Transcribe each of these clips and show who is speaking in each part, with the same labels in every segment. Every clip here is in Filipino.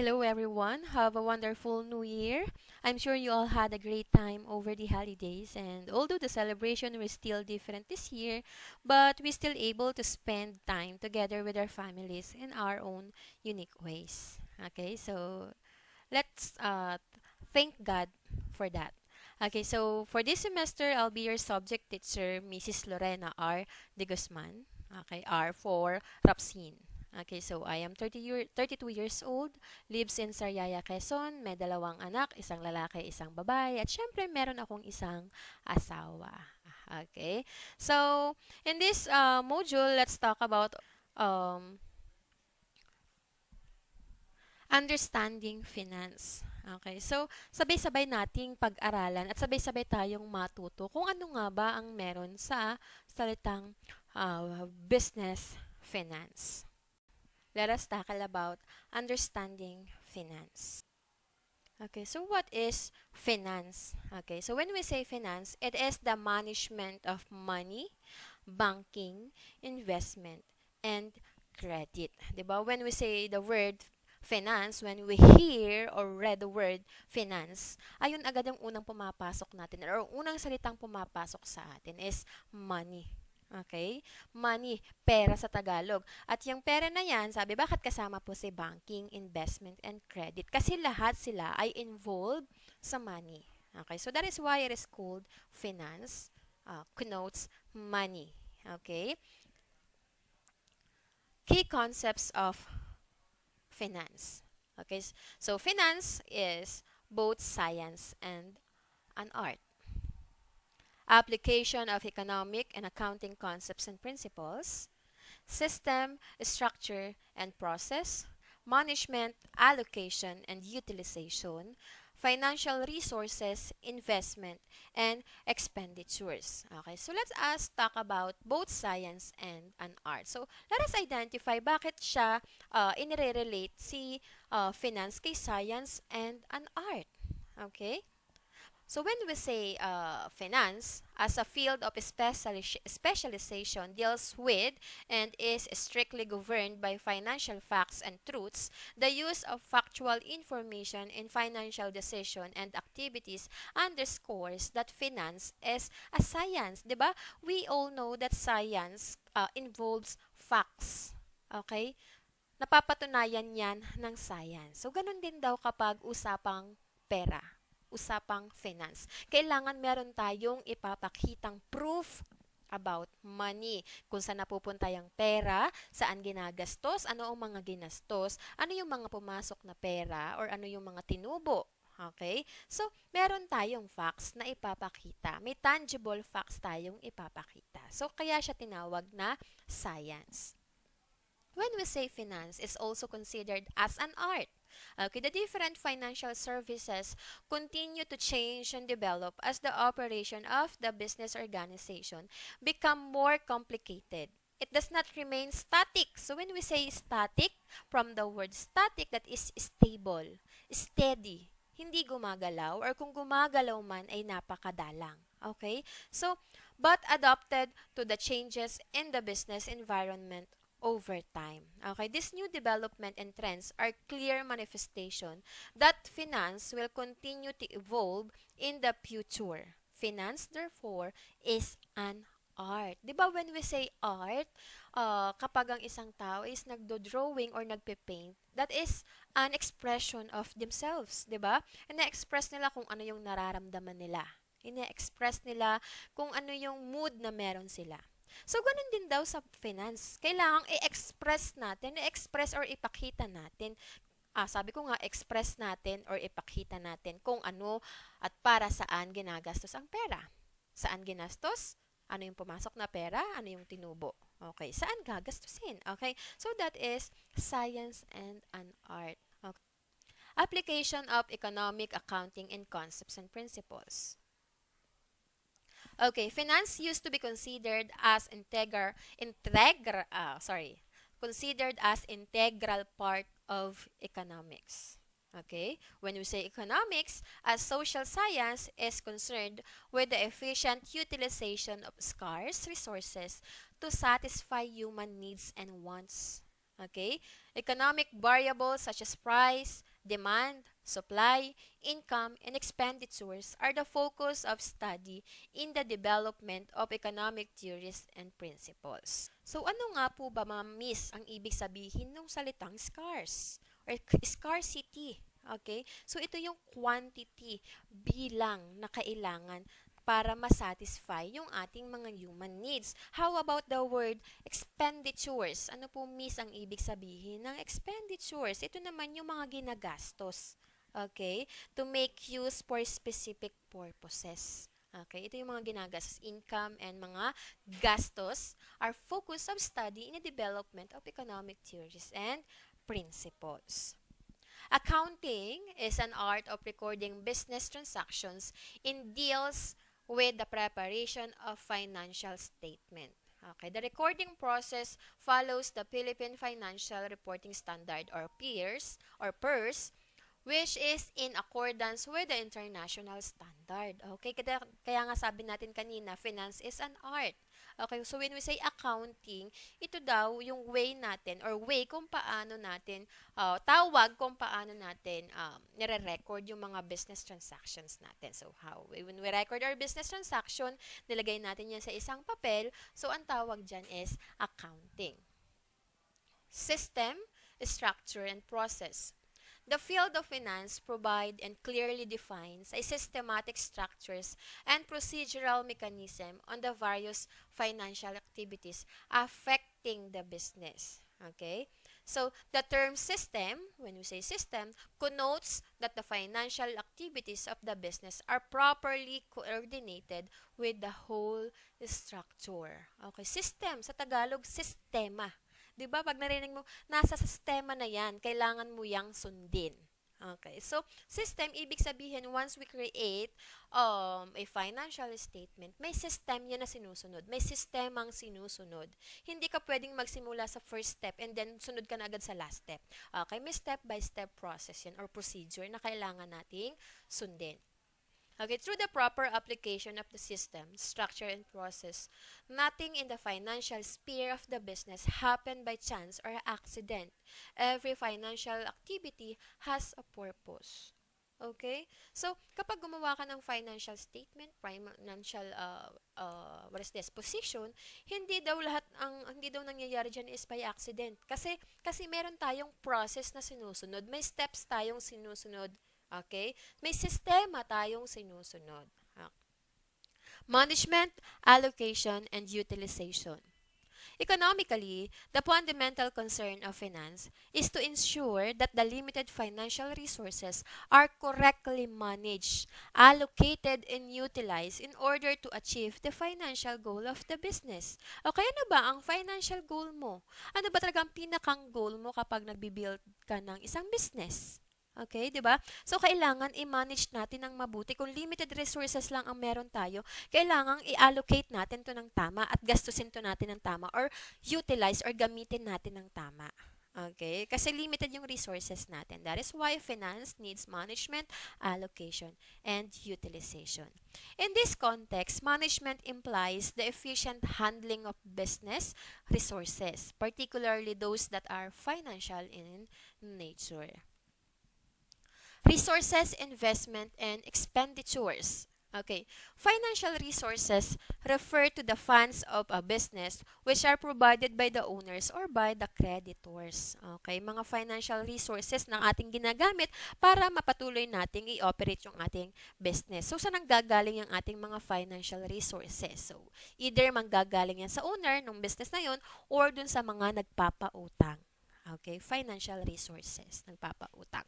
Speaker 1: Hello everyone. Have a wonderful new year. I'm sure you all had a great time over the holidays, and although the celebration was still different this year, but we still able to spend time together with our families in our own unique ways. Okay, so let's thank God for that. Okay, so for this semester, I'll be your subject teacher, Mrs. Lorena R. De Guzman. Okay, R for Rapsin. Okay, so I am 32 years old, lives in Sariaya, Quezon, may dalawang anak, isang lalaki, isang babae, at syempre meron akong isang asawa. Okay, so in this module, let's talk about um, understanding finance. Okay, so sabay-sabay nating pag-aralan at sabay-sabay tayong matuto kung ano nga ba ang meron sa salitang business finance. Let us tackle about understanding finance. Okay, so what is finance? Okay, so when we say finance, it is the management of money, banking, investment, and credit. 'Di ba? When we say the word finance, when we hear or read the word finance, ayun agad ang unang pumapasok natin or unang salitang pumapasok sa atin is money. Okay? Money, pera sa Tagalog. At yung pera na yan, sabi, bakit kasama po si banking, investment, and credit? Kasi lahat sila ay involved sa money. Okay? So that is why it is called finance, connotes money. Okay? Key concepts of finance. Okay? So finance is both science and an art. Application of economic and accounting concepts and principles, system, structure, and process, management, allocation, and utilization, financial resources, investment, and expenditures. Okay, so let's us talk about both science and an art. So let us identify bakit siya inire-relate si finance kay science and an art. Okay? So when we say finance as a field of specialization deals with and is strictly governed by financial facts and truths, the use of factual information in financial decision and activities underscores that finance is a science, 'di ba? We all know that science involves facts. Okay? Napapatunayan yan ng science. So, ganun din daw kapag usapang pera, usapang finance. Kailangan meron tayong ipapakitang proof about money. Kung saan napupunta yung pera, saan ginagastos, ano ang mga ginastos, ano yung mga pumasok na pera, or ano yung mga tinubo. Okay? So, meron tayong facts na ipapakita. May tangible facts tayong ipapakita. So, kaya siya tinawag na science. When we say finance is also considered as an art. Okay, the different financial services continue to change and develop as the operation of the business organization become more complicated. It does not remain static. So when we say static, from the word static, that is stable, steady, hindi gumagalaw, or kung gumagalaw man ay napakadalang. Okay? So, but adapted to the changes in the business environment over time. Okay, this new development and trends are clear manifestation that finance will continue to evolve in the future. Finance, therefore, is an art. 'Di ba when we say art, kapag ang isang tao is nagdo-drawing or nagpe-paint, that is an expression of themselves, 'di ba? Ina-express nila kung ano yung nararamdaman nila. Ina-express nila kung ano yung mood na meron sila. So, ganun din daw sa finance. Kailangang i-express natin, i-express or ipakita natin. Sabi ko nga, express natin or ipakita natin kung ano at para saan ginagastos ang pera. Saan ginastos? Ano yung pumasok na pera? Ano yung tinubo? Okay, saan gagastusin? Okay, so that is science and an art. Okay. Application of economic accounting and concepts and principles. Okay, finance used to be considered as considered as integral part of economics. Okay, when we say economics, as social science is concerned with the efficient utilization of scarce resources to satisfy human needs and wants. Okay, economic variables such as price, Demand, supply, income, and expenditures are the focus of study in the development of economic theories and principles. So ano nga po ba, miss, ang ibig sabihin ng salitang scarce or scarcity? Okay? So ito yung quantity, bilang na kailangan para masatisfy yung ating mga human needs. How about the word expenditures? Ano po, miss, ang ibig sabihin ng expenditures? Ito naman yung mga ginagastos. Okay? To make use for specific purposes. Okay? Ito yung mga ginagastos. Income and mga gastos are focus of study in the development of economic theories and principles. Accounting is an art of recording business transactions in deals with the preparation of financial statement. Okay, the recording process follows the Philippine Financial Reporting Standard or PERS, which is in accordance with the international standard. Okay, kaya nga sabi natin kanina, finance is an art. Okay, so when we say accounting, ito daw yung way natin or way kung paano natin, tawag kung paano natin nire-record yung mga business transactions natin. So how? When we record our business transaction, nilagay natin yan sa isang papel, so ang tawag dyan is accounting. System, structure, and process. The field of finance provides and clearly defines a systematic structures and procedural mechanism on the various financial activities affecting the business. Okay? So, the term system, when we say system, connotes that the financial activities of the business are properly coordinated with the whole structure. Okay? System, sa Tagalog, sistema. 'Di ba? Pag narinig mo, nasa sistema na 'yan, kailangan mo yang sundin. Okay. So, system, ibig sabihin, once we create a financial statement, may system yan na sinusunod. May sistemang sinusunod. Hindi ka pwedeng magsimula sa first step and then sunod ka na agad sa last step. Okay. May step-by-step process yan or procedure na kailangan nating sundin. Okay, through the proper application of the system, structure, and process, nothing in the financial sphere of the business happened by chance or accident. Every financial activity has a purpose. Okay? So, kapag gumawa ka ng financial statement, financial, position, hindi daw nangyayari dyan is by accident. Kasi meron tayong process na sinusunod. May steps tayong sinusunod. Okay? May sistema tayong sinusunod. Management, allocation, and utilization. Economically, the fundamental concern of finance is to ensure that the limited financial resources are correctly managed, allocated, and utilized in order to achieve the financial goal of the business. Okay, ano ba ang financial goal mo? Ano ba talagang pinakang goal mo kapag nagbibuild ka ng isang business? Okay, 'di ba? So kailangan i-manage natin ng mabuti. Kung limited resources lang ang meron tayo, kailangan i-allocate natin 'to ng tama at gastusin 'to natin ng tama or utilize or gamitin natin ng tama. Okay? Kasi limited yung resources natin. That is why finance needs management, allocation, and utilization. In this context, management implies the efficient handling of business resources, particularly those that are financial in nature. Resources, investment, and expenditures. Okay. Financial resources refer to the funds of a business which are provided by the owners or by the creditors. Okay. Mga financial resources na ating ginagamit para mapatuloy nating i-operate yung ating business. So, saan nanggagaling yung ating mga financial resources? So, either manggagaling yan sa owner ng business na yun or dun sa mga nagpapautang. Okay. Financial resources, nagpapautang.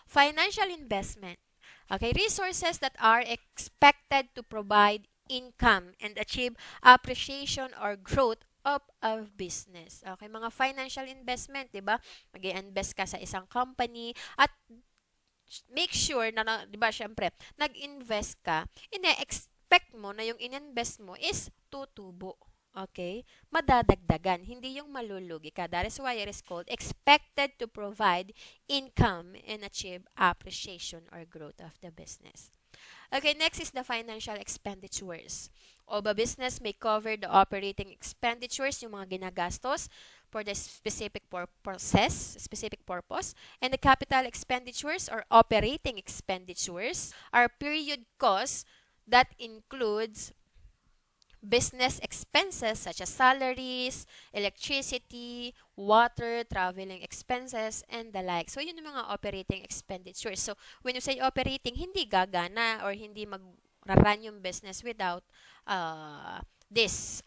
Speaker 1: Financial investment. Okay, resources that are expected to provide income and achieve appreciation or growth of a business. Okay, mga financial investment, 'di ba? Mag-i-invest ka sa isang company at make sure na 'di ba, syempre, nag-invest ka, ine-expect mo na yung ininvest mo is tutubo. Okay? Madadagdagan, hindi yung malulugi ka. That is why it is called expected to provide income and achieve appreciation or growth of the business. Okay, next is the financial expenditures. Of a business may cover the operating expenditures, yung mga ginagastos, for the specific purpose, and the capital expenditures or operating expenditures are period costs that includes business expenses such as salaries, electricity, water, traveling expenses, and the like. So, yun yung mga operating expenditures. So, when you say operating, hindi gagana or hindi mag-run yung business without this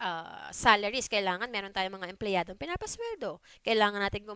Speaker 1: salaries. Kailangan meron tayong mga empleyadong pinapasweldo. Kailangan natin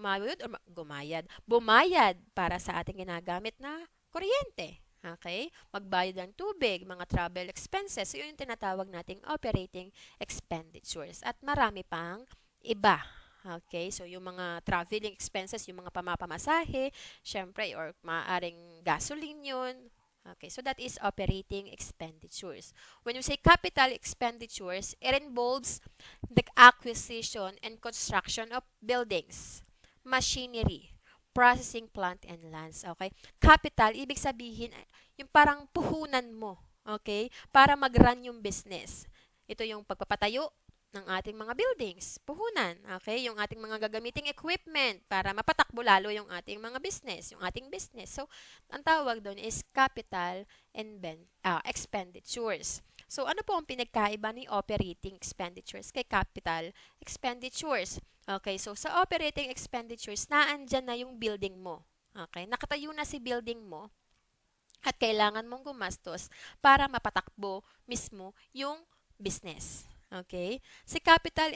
Speaker 1: bumayad para sa ating ginagamit na kuryente. Okay? Magbayad ng tubig, mga travel expenses. So, yun yung tinatawag nating operating expenditures. At marami pang iba. Okay? So, yung mga traveling expenses, yung mga pamapamasahe, syempre, or maaaring gasoline yun. Okay, so that is operating expenditures. When you say capital expenditures, it involves the acquisition and construction of buildings, machinery, processing plant and lands. Okay? Capital, ibig sabihin, yung parang puhunan mo. Okay? Para mag-run yung business. Ito yung pagpapatayo ng ating mga buildings, puhunan, okay? Yung ating mga gagamiting equipment para mapatakbo lalo yung ating mga business, yung ating business. So, ang tawag doon is capital expenditures. So, ano po ang pinagkaiba ni operating expenditures kay capital expenditures? Okay, so sa operating expenditures, naandyan na yung building mo. Okay, nakatayo na si building mo at kailangan mong gumastos para mapatakbo mismo yung business. Okay? Si capital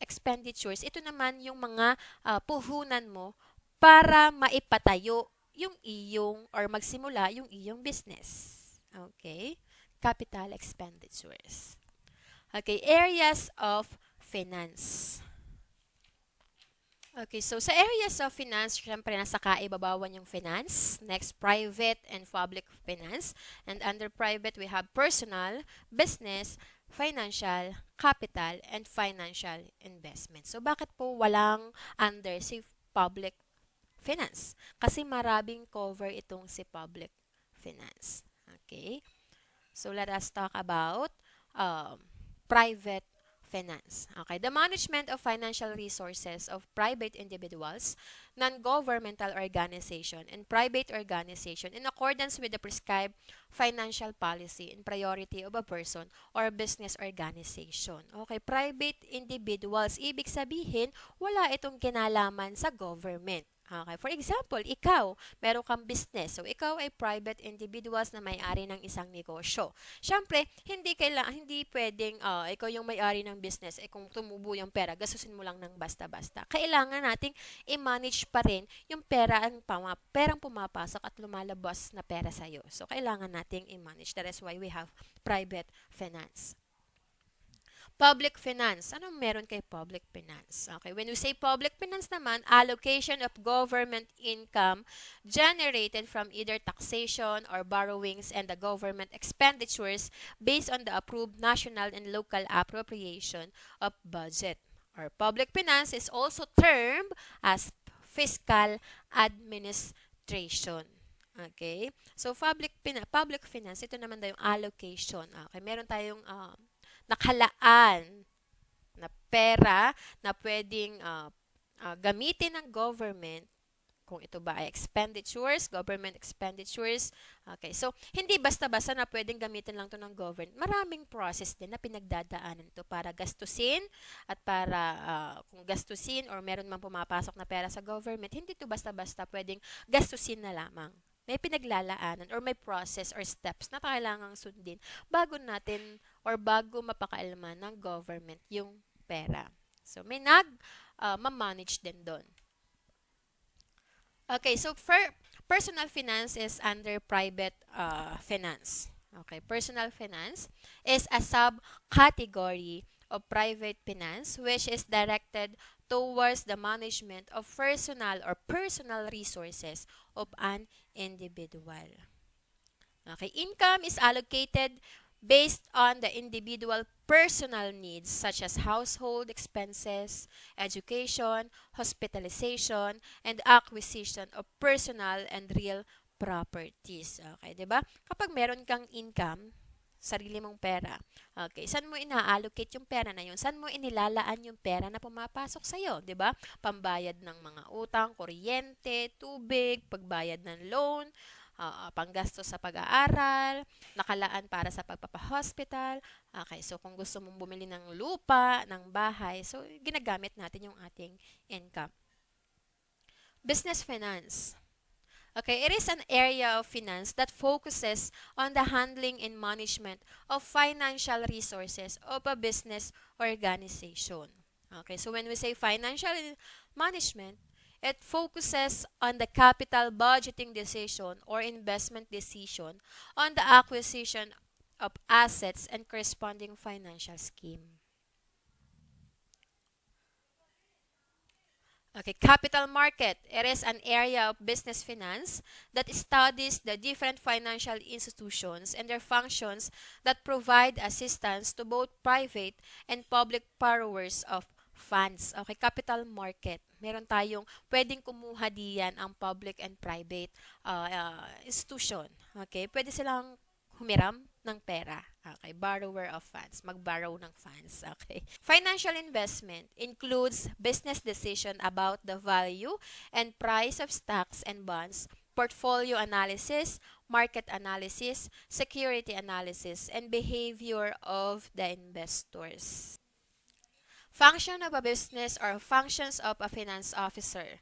Speaker 1: expenditures, ito naman yung mga puhunan mo para maipatayo yung iyong or magsimula yung iyong business. Okay? Capital expenditures. Okay, areas of finance. Okay, so sa areas of finance, syempre nasa kaibabawan yung finance. Next, private and public finance. And under private, we have personal, business, financial, capital, and financial investment. So, bakit po walang under si public finance? Kasi maraming cover itong si public finance. Okay? So, let us talk about private finance. Okay, the management of financial resources of private individuals, non-governmental organization, and private organization in accordance with the prescribed financial policy and priority of a person or business organization. Okay, private individuals, ibig sabihin, wala itong kinalaman sa government. Okay, for example, ikaw, meron kang business. So, ikaw ay private individuals na may-ari ng isang negosyo. Siyempre, hindi pwedeng ikaw yung may-ari ng business, kung tumubo yung pera, gastusin mo lang ng basta-basta. Kailangan nating i-manage pa rin yung perang pumapasok at lumalabas na pera sa'yo. So, kailangan nating i-manage. That is why we have private finance. Public finance. Anong meron kay public finance? Okay, when we say public finance naman, allocation of government income generated from either taxation or borrowings and the government expenditures based on the approved national and local appropriation of budget. Or public finance is also termed as fiscal administration. Okay? So, public finance, ito naman daw yung allocation. Okay, meron tayong nakalaan na pera na pwedeng gamitin ng government kung ito ba ay government expenditures. Okay, so hindi basta-basta na pwedeng gamitin lang to ng government. Maraming process din na pinagdadaanan to para gastusin at para kung gastusin or meron mang pumapasok na pera sa government, hindi to basta-basta pwedeng gastusin na lamang. May pinaglalaanan or may process or steps na kailangang sundin bago mapakaalaman ng government yung pera. So, may ma-manage din doon. Okay, so personal finance is under private finance. Okay, personal finance is a subcategory of private finance which is directed towards the management of personal resources of an individual. Okay, income is allocated based on the individual personal needs such as household expenses, education, hospitalization, and acquisition of personal and real properties. Okay, 'di ba? Kapag meron kang income, sarili mong pera. Okay, saan mo ina-allocate yung pera na yun? Saan mo inilalaan yung pera na pumapasok sa'yo, di ba? Pambayad ng mga utang, kuryente, tubig, pagbayad ng loan, panggastos sa pag-aaral, nakalaan para sa pagpapahospital. Okay, so kung gusto mong bumili ng lupa, ng bahay, so ginagamit natin yung ating income. Business finance. Okay, it is an area of finance that focuses on the handling and management of financial resources of a business organization. Okay, so when we say financial management, it focuses on the capital budgeting decision or investment decision on the acquisition of assets and corresponding financial scheme. Okay, capital market. It is an area of business finance that studies the different financial institutions and their functions that provide assistance to both private and public borrowers of funds. Okay, capital market. Meron tayong pwedeng kumuha diyan ang public and private institution. Okay, pwede silang humiram ng pera. Okay, borrower of funds, mag-borrow ng funds. Okay. Financial investment includes business decision about the value and price of stocks and bonds, portfolio analysis, market analysis, security analysis, and behavior of the investors. Function of a business or functions of a finance officer.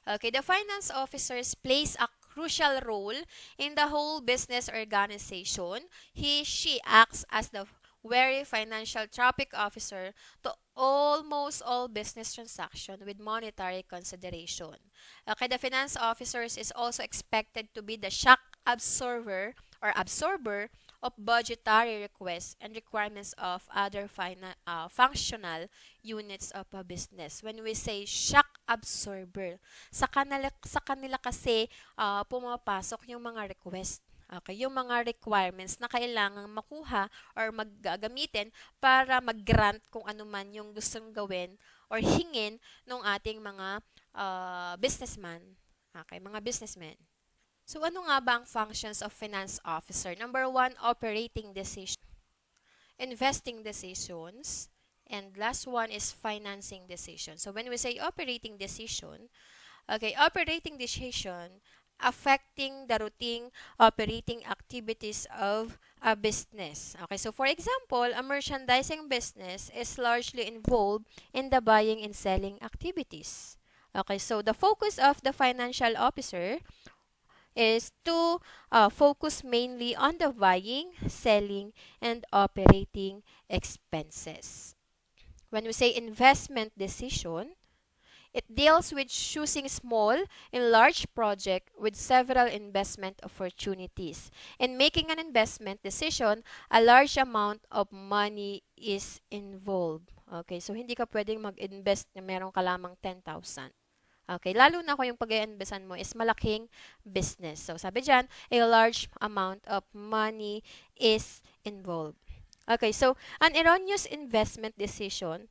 Speaker 1: Okay, the finance officers plays a crucial role in the whole business organization. She acts as the very financial traffic officer to almost all business transaction with monetary consideration. Okay, the finance officers is also expected to be the shock absorber of budgetary requests and requirements of other functional units of a business. When we say shock absorber, sa kanila kasi pumapasok yung mga request. Okay, yung mga requirements na kailangang makuha or maggagamitin para mag-grant kung ano man yung gustong gawin or hingin ng ating mga businessman. Okay, mga businessmen. So, ano nga ba ang functions of finance officer? Number one, operating decision, investing decisions, and last one is financing decision. So, when we say operating decision, okay, operating decision affecting the routine operating activities of a business. Okay, so for example, a merchandising business is largely involved in the buying and selling activities. Okay, so the focus of the financial officer is to focus mainly on the buying, selling, and operating expenses. When we say investment decision, it deals with choosing small and large project with several investment opportunities. In making an investment decision, a large amount of money is involved. Okay, so hindi ka pwedeng mag-invest na meron ka lamang 10,000. Okay, lalo na kung yung pag-i-investan mo is malaking business. So, sabi dyan, a large amount of money is involved. Okay, so an erroneous investment decision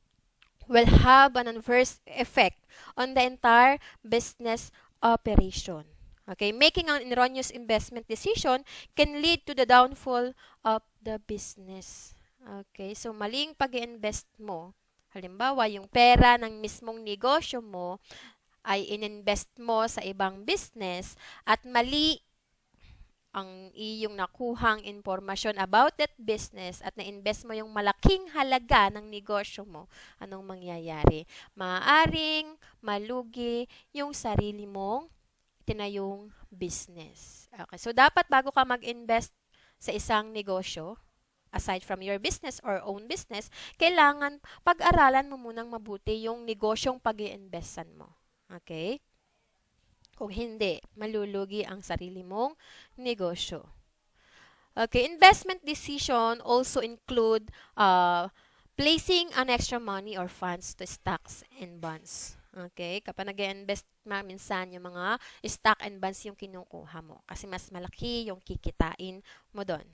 Speaker 1: will have an adverse effect on the entire business operation. Okay, making an erroneous investment decision can lead to the downfall of the business. Okay, so maling pag-i-invest mo, halimbawa, yung pera ng mismong negosyo mo ay ininvest mo sa ibang business at mali ang iyong nakuhang impormasyon about that business at na-invest mo yung malaking halaga ng negosyo mo, anong mangyayari? Maaaring malugi yung sarili mong tinayong business. Okay, so dapat bago ka mag-invest sa isang negosyo, aside from your business or own business, kailangan pag-aralan mo munang mabuti yung negosyong pag-i-investan mo. Okay? Kung hindi, malulugi ang sarili mong negosyo. Okay, investment decision also include placing an extra money or funds to stocks and bonds. Okay, kapag nag-invest minsan yung mga stock and bonds yung kinukuha mo kasi mas malaki yung kikitain mo doon.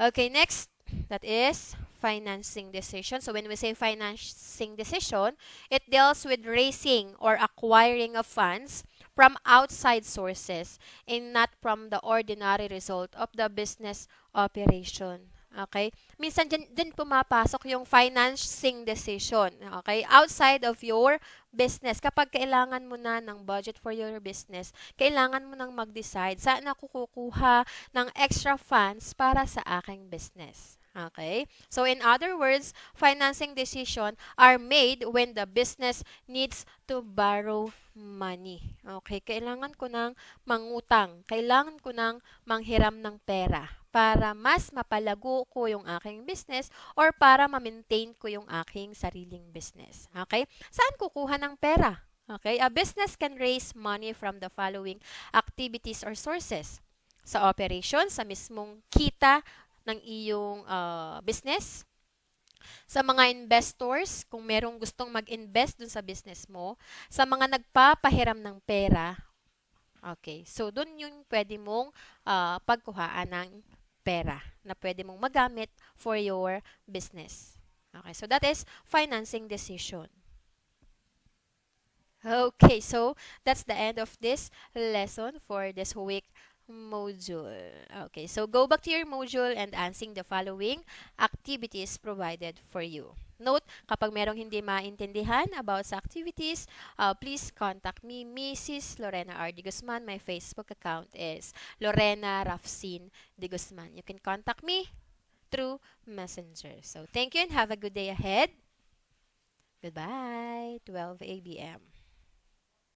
Speaker 1: Okay, next, that is financing decision. So when we say financing decision, it deals with raising or acquiring of funds from outside sources and not from the ordinary result of the business operation. Okay? Minsan dyan pumapasok yung financing decision. Okay? Outside of your business. Kapag kailangan mo na ng budget for your business, kailangan mo nang mag-decide saan ako kukuha ng extra funds para sa aking business. Okay? So in other words, financing decision are made when the business needs to borrow money. Okay? Kailangan ko nang mangutang. Kailangan ko nang manghiram ng pera para mas mapalago ko yung aking business or para ma-maintain ko yung aking sariling business. Okay? Saan kukuha ng pera? Okay? A business can raise money from the following activities or sources. Sa operations, sa mismong kita ng iyong business, sa mga investors, kung merong gustong mag-invest dun sa business mo, sa mga nagpapahiram ng pera, okay, so dun yung pwede mong pagkuhaan ng pera na pwede mong magamit for your business. Okay, so that is financing decision. Okay, so that's the end of this lesson for this week module. Okay, so go back to your module and answering the following activities provided for you. Note, kapag merong hindi maintindihan about sa activities, please contact me, Mrs. Lorena R. De Guzman. My Facebook account is Lorena Rafsin De Guzman. You can contact me through Messenger. So, thank you and have a good day ahead. Goodbye. 12 a.m.